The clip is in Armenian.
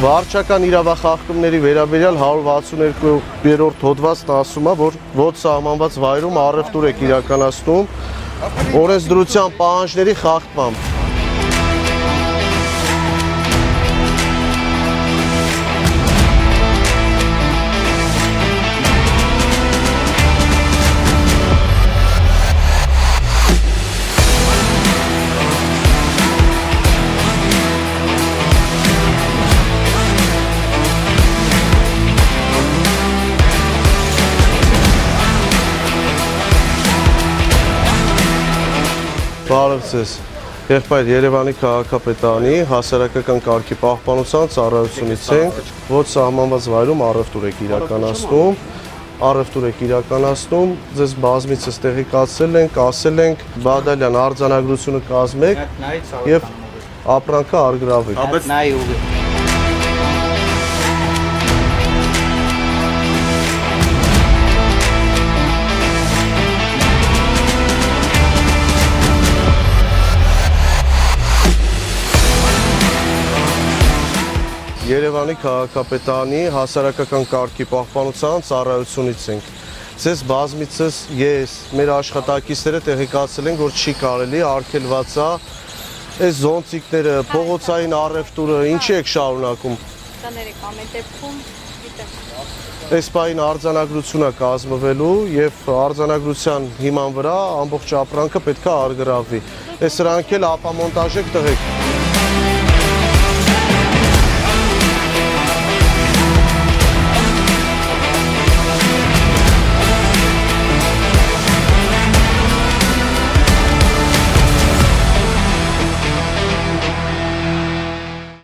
Վարչական իրավախախտումների վերաբերյալ 162-րդ հոդվածն ասում է, որ ոչ սահմանված վայրում առևտուր եք իրականացնում օրենսդրության պահանջների խախտմամբ։ Բարև ձեզ, եղբայր Երևանի քաղաքապետարանի հասարակական կարգի պահպանության ծառայությունից ենք, ոչ սահմանված վայրում առևտուր եք իրականացնում, ձեզ բազմիցս տեղեկացրել ենք, ասել ենք, բադալյան արձանագրությունը կազմեք եւ ապրանքը առգրավեք։ Երևանի քաղաքապետարանի հասարակական կարգի պահպանության ծառայությունից ենք։ Ձեզ բազմիցս ես, մեր աշխատակիցները տեղեկացրել ենք, որ չի կարելի արգելված է այս զոնտիկները, փողոցային առևտուրը, ինչի եք շարունակում։ Այս պահին արձանագրություն է կազմվելու եւ արձանագրության հիման վրա ամբողջ ապրանքը պետք է առգրավվի։ Այս սրանք էլ ապամոնտաժ եք տղեկ։